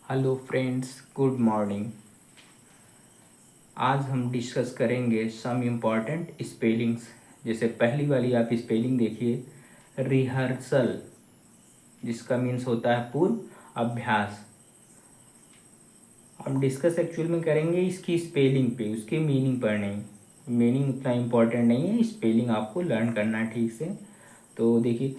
Hello friends, good morning. आज हम discuss करेंगे सम इम्पॉर्टेंट स्पेलिंग्स। जैसे पहली वाली आप स्पेलिंग देखिए, रिहर्सल, जिसका मीन्स होता है पूर्व अभ्यास। हम डिस्कस एक्चुअल में करेंगे इसकी स्पेलिंग पे, उसके मीनिंग पर नहीं। मीनिंग उतना इम्पोर्टेंट नहीं है, स्पेलिंग आपको लर्न करना है ठीक से। तो देखिए,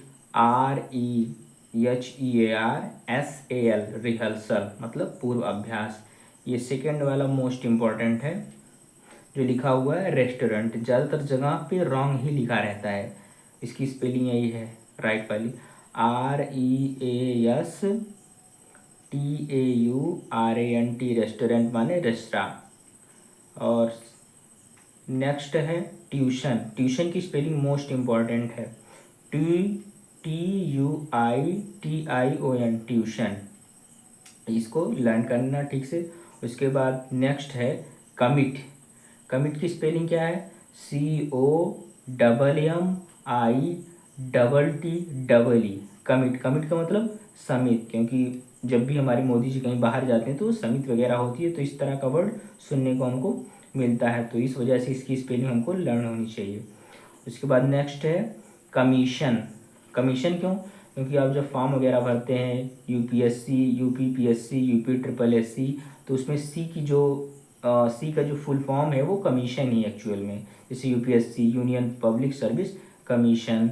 REHEARSAL, रिहर्सल मतलब पूर्व अभ्यास। ये सेकेंड वाला मोस्ट इम्पॉर्टेंट है। जो लिखा हुआ है रेस्टोरेंट, ज़्यादातर जगह पे रॉन्ग ही लिखा रहता है। इसकी स्पेलिंग यही है, राइट वाली, REASTAURANT, रेस्टोरेंट माने रेस्टोरा। और नेक्स्ट है ट्यूशन। ट्यूशन की स्पेलिंग मोस्ट इम्पॉर्टेंट है, TUITION, ट्यूशन। इसको लर्न करना ठीक से। उसके बाद नेक्स्ट है कमिट। कमिट की स्पेलिंग क्या है? COMMITTEE। कमिट, कमिट का मतलब समित, क्योंकि जब भी हमारे मोदी जी कहीं बाहर जाते हैं तो समित वगैरह होती है, तो इस तरह का वर्ड सुनने को हमको मिलता है, तो इस वजह से इसकी स्पेलिंग हमको लर्न होनी चाहिए। उसके बाद नेक्स्ट है कमीशन। कमीशन क्यों? क्योंकि आप जब फॉर्म वगैरह भरते हैं UPSC, UPPSC, UPSSC, तो उसमें सी का जो फुल फॉर्म है वो कमीशन ही एक्चुअल में। जैसे UPSC, union public service commission,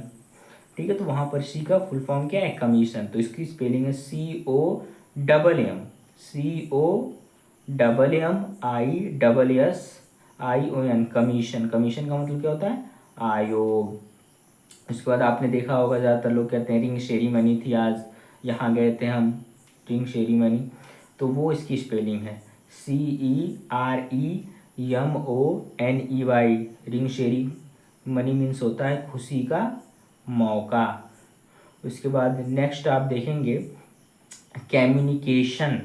ठीक है। तो वहाँ पर सी का फुल फॉर्म क्या है? कमीशन। तो इसकी स्पेलिंग है COMMISSION, कमीशन। कमीशन का मतलब क्या होता है? आयोग। उसके बाद आपने देखा होगा ज़्यादातर लोग कहते हैं रिंग सेरीमनी थी आज, यहाँ गए थे हम, रिंग सेरीमनी, तो वो इसकी स्पेलिंग है CEREMONEY। रिंग सेरीमनी मीन्स होता है खुशी का मौका। उसके बाद नेक्स्ट आप देखेंगे कम्युनिकेशन।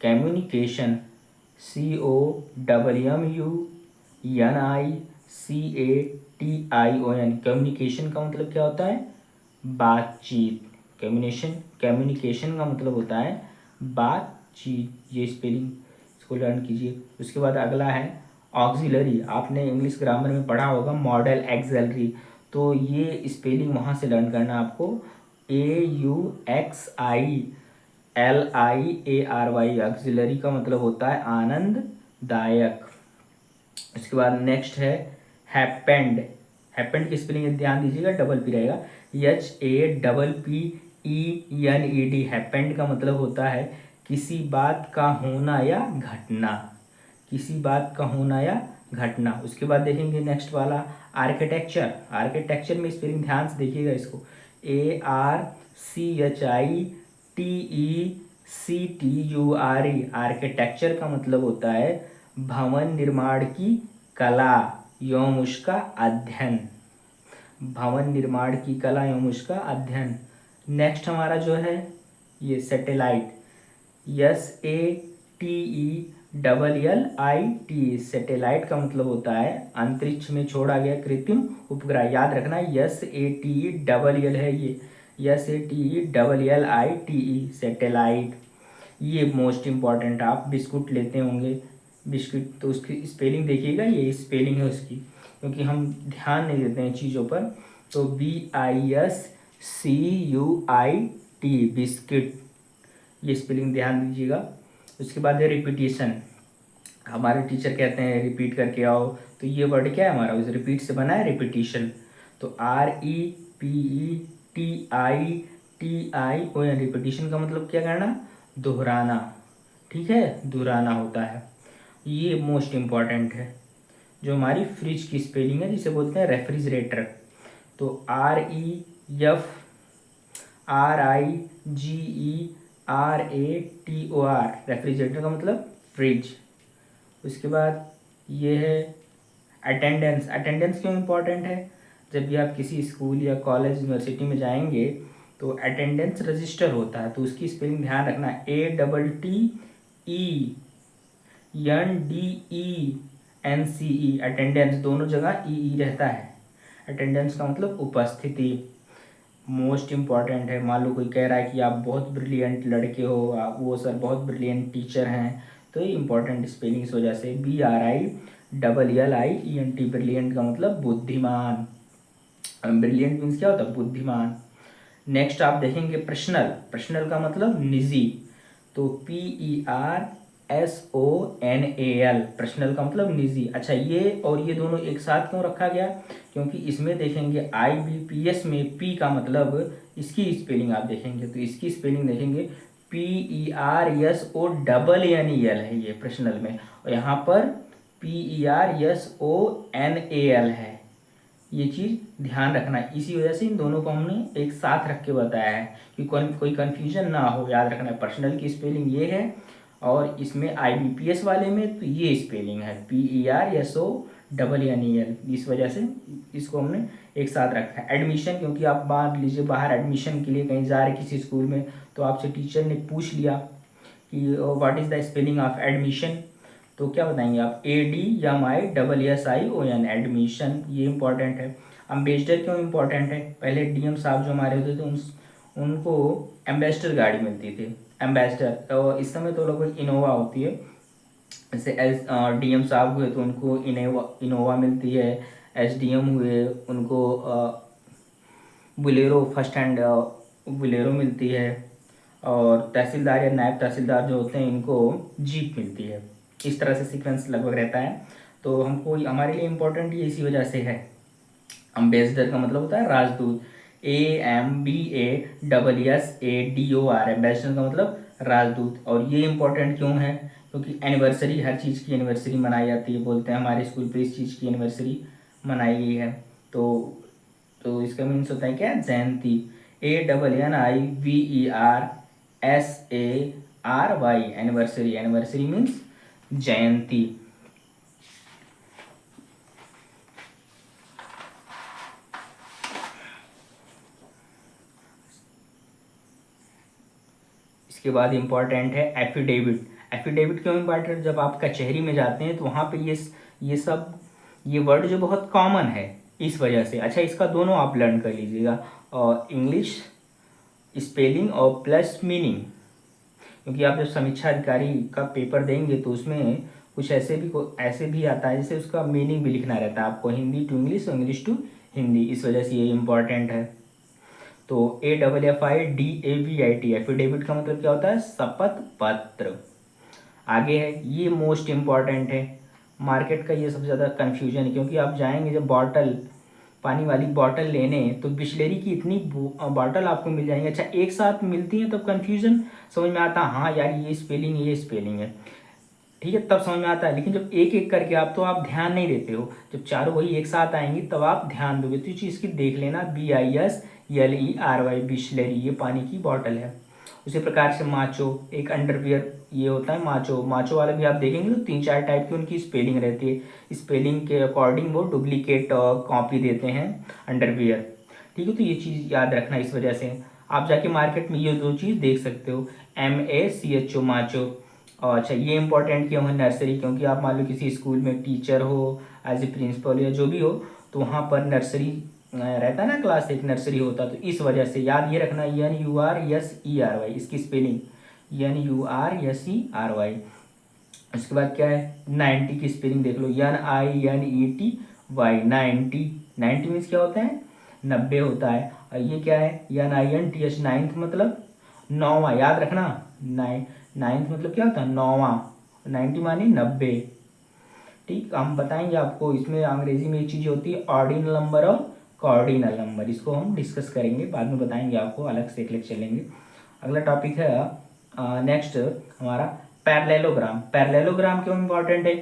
Communication COMMUNICATION। कम्युनिकेशन का मतलब क्या होता है? बातचीत। कम्युनिकेशन का मतलब होता है बातचीत। ये स्पेलिंग इसको लर्न कीजिए। उसके बाद अगला है ऑक्सिलरी। आपने इंग्लिश ग्रामर में पढ़ा होगा मॉडल एक्सिलरी, तो ये स्पेलिंग वहाँ से लर्न करना आपको, AUXILIARY। ऑक्सिलरी का मतलब होता है आनंददायक। उसके बाद नेक्स्ट है हैपेंड। हैपेंड की स्पेलिंग ध्यान दीजिएगा, डबल पी रहेगा, HAPPENED। हैपेंड का मतलब होता है किसी बात का होना या घटना, किसी बात का होना या घटना। उसके बाद देखेंगे नेक्स्ट वाला आर्किटेक्चर। आर्किटेक्चर में स्पेलिंग ध्यान से देखिएगा इसको, ARCHITECTURE। आर्किटेक्चर का मतलब होता है भवन निर्माण की कला एवं उसका अध्ययन। भवन निर्माण की कला एवं उसका अध्ययन। नेक्स्ट हमारा जो है ये सैटेलाइट, SATELLIT। सैटेलाइट का मतलब होता है अंतरिक्ष में छोड़ा गया कृत्रिम उपग्रह। याद रखना SATELL है ये, SATELLITE, सैटेलाइट। ये मोस्ट इम्पॉर्टेंट, आप बिस्कुट लेते होंगे, बिस्किट, तो उसकी स्पेलिंग देखिएगा, ये स्पेलिंग है उसकी, क्योंकि हम ध्यान नहीं देते हैं चीज़ों पर। तो BISCUIT, बिस्किट, ये स्पेलिंग ध्यान दीजिएगा। उसके बाद है रिपीटिशन। हमारे टीचर कहते हैं रिपीट करके आओ, तो ये वर्ड क्या है हमारा? उस रिपीट से बना है रिपीटिशन। तो REPETITION, रिपीटिशन का मतलब क्या करना? दोहराना, ठीक है, दोहराना होता है। ये मोस्ट इम्पॉर्टेंट है। जो हमारी फ्रिज की स्पेलिंग है जिसे बोलते हैं रेफ्रिजरेटर, तो REFRIGERATOR, रेफ्रिजरेटर का मतलब फ्रिज। उसके बाद ये है अटेंडेंस। अटेंडेंस क्यों इम्पॉर्टेंट है? जब भी आप किसी स्कूल या कॉलेज यूनिवर्सिटी में जाएंगे तो अटेंडेंस रजिस्टर होता है, तो उसकी स्पेलिंग ध्यान रखना, ATTENDENCE। अटेंडेंस दोनों जगह ई रहता है। अटेंडेंस का मतलब उपस्थिति। मोस्ट इम्पॉर्टेंट है। मान लो कोई कह रहा है कि आप बहुत ब्रिलियंट लड़के हो, आप वो सर बहुत ब्रिलियंट टीचर हैं, तो ये इंपॉर्टेंट स्पेलिंग इस वजह से। BRILLIENT, ब्रिलियंट का मतलब बुद्धिमान। ब्रिलियंट मीन्स क्या होता है? बुद्धिमान। नेक्स्ट आप देखेंगे पर्सनल। पर्सनल का मतलब निजी, तो PERSONAL, पर्सनल का मतलब निजी। अच्छा, ये और ये दोनों एक साथ क्यों रखा गया? क्योंकि इसमें देखेंगे IBPS में P का मतलब, इसकी स्पेलिंग आप देखेंगे तो इसकी स्पेलिंग देखेंगे PERSONNEL है ये पर्सनल में, और यहाँ पर PERSONAL है। ये चीज़ ध्यान रखना है, इसी वजह से इन दोनों को हमने एक साथ रख के बताया है कि कोई कन्फ्यूजन ना हो। याद रखना है पर्सनल की स्पेलिंग ये है, और इसमें IBPS वाले में तो ये स्पेलिंग है PERSONNEL। इस वजह से इसको हमने एक साथ रखा है। एडमिशन, क्योंकि आप मान लीजिए बाहर एडमिशन के लिए कहीं जा रहे किसी स्कूल में, तो आपसे टीचर ने पूछ लिया कि what is the spelling of admission, तो क्या बताएंगे आप? ADMISSION, admission. ये इंपॉर्टेंट है। अम्बेसडर क्यों इंपॉर्टेंट है? पहले DM साहब जो हमारे होते थे उनको एम्बेसडर गाड़ी मिलती थी। एम्बेसडर, और इस समय तो लोग इनोवा होती है। जैसे DM साहब हुए तो उनको इनोवा मिलती है। SDM हुए उनको बोलेरो, फर्स्ट हैंड बोलेरो मिलती है। और तहसीलदार या नायब तहसीलदार जो होते हैं इनको जीप मिलती है। इस तरह से सीक्वेंस लगभग रहता है। तो हमको हमारे लिए इम्पोर्टेंट ये इसी वजह से है। अम्बेसडर का मतलब होता है राजदूत, AMBASSADOR, एम्बेसडर का मतलब राजदूत। और ये इम्पोर्टेंट क्यों है? क्योंकि एनिवर्सरी, हर चीज़ की एनिवर्सरी मनाई जाती है। बोलते हैं हमारे स्कूल पे इस चीज़ की एनिवर्सरी मनाई गई है। तो इसका मीन्स होता है क्या? जयंती। ANNIVERSARY, anniversary. एनिवर्सरी मीन्स जयंती। इसके बाद इम्पॉर्टेंट है एफिडेविट। एफिडेविट क्यों इम्पॉर्टेंट? जब आप कचहरी में जाते हैं तो वहाँ पे ये वर्ड जो बहुत कॉमन है, इस वजह से। अच्छा, इसका दोनों आप लर्न कर लीजिएगा, और इंग्लिश स्पेलिंग और प्लस मीनिंग। क्योंकि आप जब समीक्षा अधिकारी का पेपर देंगे तो उसमें कुछ ऐसे भी आता है जैसे उसका मीनिंग भी लिखना रहता है आपको, हिंदी टू इंग्लिश और इंग्लिश टू हिंदी। इस वजह से ये इम्पॉर्टेंट है। तो AFFIDAVIT, एफिडेविट का मतलब क्या होता है? शपथ पत्र। आगे है, ये मोस्ट इम्पॉर्टेंट है। मार्केट का ये सबसे ज़्यादा कन्फ्यूजन है, क्योंकि आप जाएंगे जब बॉटल, पानी वाली बॉटल लेने, तो बिस्लेरी की इतनी बॉटल आपको मिल जाएंगी। अच्छा, एक साथ मिलती हैं तब कन्फ्यूजन समझ में आता है, हाँ यार ये स्पेलिंग है, ठीक है, तब समझ में आता है। लेकिन जब एक एक करके आप ध्यान नहीं देते हो, जब चारों वही एक साथ आएंगी तब आप ध्यान दोगे। तो ये चीज़ की देख लेना, BISLERY, बिस्लेरी, ये पानी की बॉटल है। उसी प्रकार से माचो, एक अंडरवियर ये होता है माचो। माचो वाले भी आप देखेंगे तो 3-4 टाइप की उनकी स्पेलिंग रहती है। स्पेलिंग के अकॉर्डिंग वो डुप्लीकेट कॉपी देते हैं अंडरवियर, ठीक है। तो ये चीज़ याद रखना। इस वजह से आप जाके मार्केट में ये दो चीज़ देख सकते हो, MACHO, माचो। और अच्छा, ये इंपॉर्टेंट क्यों है? नर्सरी, क्योंकि आप मान लो किसी स्कूल में टीचर हो, एज ए प्रिंसिपल या जो भी हो, तो वहाँ पर नर्सरी रहता है ना, क्लास एक नर्सरी होता। तो इस वजह से याद ये रखना, NURSERY, इसकी स्पेलिंग NURSERY। उसके बाद क्या है? 90 की स्पेलिंग देख लो, NINETY, 90। 90 मीन्स क्या होता है? 90 होता है। और ये क्या है? NINTH, नाइन्थ मतलब नौवा। याद रखना, नाइन्थ मतलब क्या होता है? नौवा। 90 माने 90, ठीक। हम बताएंगे आपको, इसमें अंग्रेजी में एक चीज़ होती है ऑर्डिनल नंबर और कॉर्डिनल नंबर, इसको हम डिस्कस करेंगे, बाद में बताएंगे आपको, अलग से एक लेक्चर चलेंगे। अगला टॉपिक है नेक्स्ट हमारा पैरेललोग्राम। पैरेललोग्राम क्यों इम्पोर्टेंट है?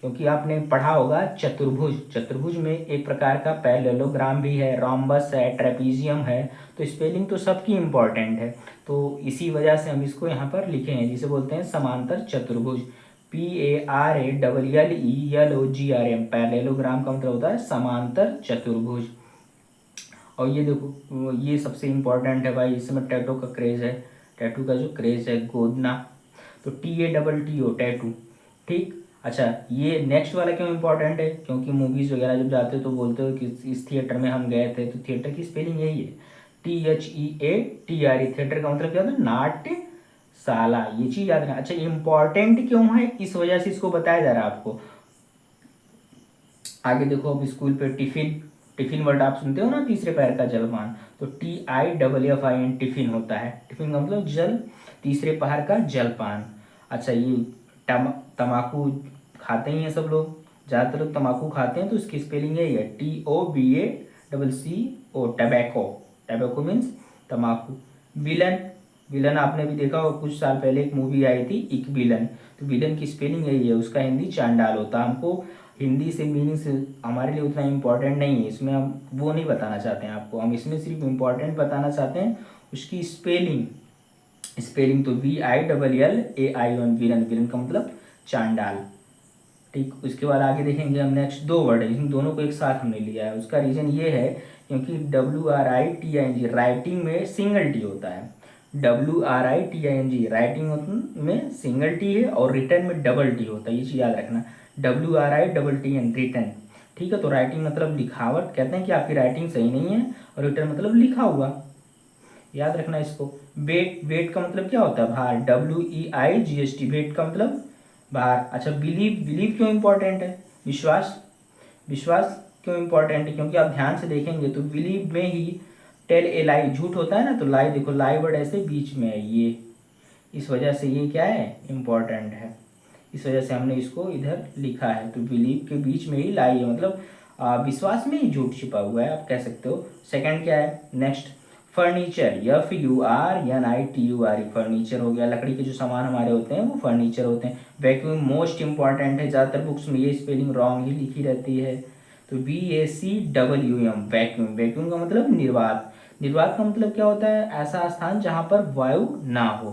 क्योंकि आपने पढ़ा होगा चतुर्भुज। चतुर्भुज में एक प्रकार का पैरेललोग्राम भी है, रोम्बस है, ट्रेपीजियम है। तो स्पेलिंग तो सबकी इम्पोर्टेंट है, तो इसी वजह से हम इसको यहाँ पर लिखे हैं, जिसे बोलते हैं समांतर चतुर्भुज। PARALLELOGRAM, पैरेललोग्राम का मतलब होता है समांतर चतुर्भुज। और ये देखो, ये सबसे इम्पोर्टेंट है भाई, इसमें टैटू का क्रेज है। टैटू का जो क्रेज है, गोदना, तो TATTO, टैटू, ठीक। अच्छा, ये नेक्स्ट वाला क्यों इम्पोर्टेंट है? क्योंकि मूवीज़ वगैरह जब जाते हो तो बोलते हो कि इस थिएटर में हम गए थे, तो थिएटर की स्पेलिंग यही है THEATRE, थिएटर का मतलब क्या होता है, नाट्यशाला, ये चीज याद रखना। अच्छा इंपॉर्टेंट क्यों है, इस वजह से इसको बताया जा रहा है आपको। आगे देखो, अब स्कूल पे टिफिन, टिफिन वर्ड आप सुनते हो ना, तीसरे पैर का जलपान, तो TIFFIN टिफिन होता है। टिफिन का मतलब जल, तीसरे पहर का जलपान। अच्छा ये तमाकू खाते ही हैं सब लोग, ज़्यादातर लोग तम्बाकू खाते हैं, तो इसकी स्पेलिंग यही है TOBACCO, टबैको। टबैको मीन्स तम्बाकू। विलन, विलन आपने भी देखा होगा, कुछ साल पहले एक मूवी आई थी इक विलन, तो विलन की स्पेलिंग यही है, उसका हिंदी चांडाल होता है। हमको हिंदी से मीनिंग से हमारे लिए उतना इम्पोर्टेंट नहीं है, इसमें हम वो नहीं बताना चाहते हैं आपको, हम इसमें सिर्फ इम्पोर्टेंट बताना चाहते हैं उसकी स्पेलिंग। स्पेलिंग तो VILLAION, विलन, विलन का मतलब चांडाल। ठीक, उसके बाद आगे देखेंगे हम नेक्स्ट दो वर्ड है, इन दोनों को एक साथ हमने लिया है। उसका रीज़न ये है क्योंकि WRITING राइटिंग में सिंगल टी होता है। WRITING राइटिंग में सिंगल टी है और रिटर्न में डबल टी होता है, ये चीज़ याद रखना। WRITTN return. ठीक है, तो राइटिंग मतलब लिखावट, कहते हैं कि आपकी राइटिंग सही नहीं है, और रिटर्न मतलब लिखा हुआ, याद रखना इसको। वेट, वेट का मतलब क्या होता है, भार, WEIGHT, वेट का मतलब भार। अच्छा बिलीव, बिलीव क्यों इंपॉर्टेंट है, विश्वास, विश्वास क्यों इंपॉर्टेंट है, क्योंकि आप ध्यान से देखेंगे तो बिलीव में ही टेल ए लाई, झूठ होता है ना, तो लाई देखो, लाई वर्ड ऐसे बीच में है ये, इस वजह से ये क्या है, इंपॉर्टेंट है, इस वजह से हमने इसको इधर लिखा है। तो बिलीव के बीच में ही लाई है, मतलब विश्वास में ही झूठ छिपा हुआ है, आप कह सकते हो। सेकंड क्या है, नेक्स्ट फर्नीचर, FURNITURE, फर्नीचर हो गया, लकड़ी के जो सामान हमारे होते हैं वो फर्नीचर होते हैं। वैक्यूम मोस्ट इंपॉर्टेंट है, ज़्यादातर बुक्स में ये स्पेलिंग रॉन्ग ही लिखी रहती है, तो VACWM, वैक्यूम। वैक्यूम का मतलब निर्वात, निर्वात का मतलब क्या होता है, ऐसा स्थान जहाँ पर वायु ना हो,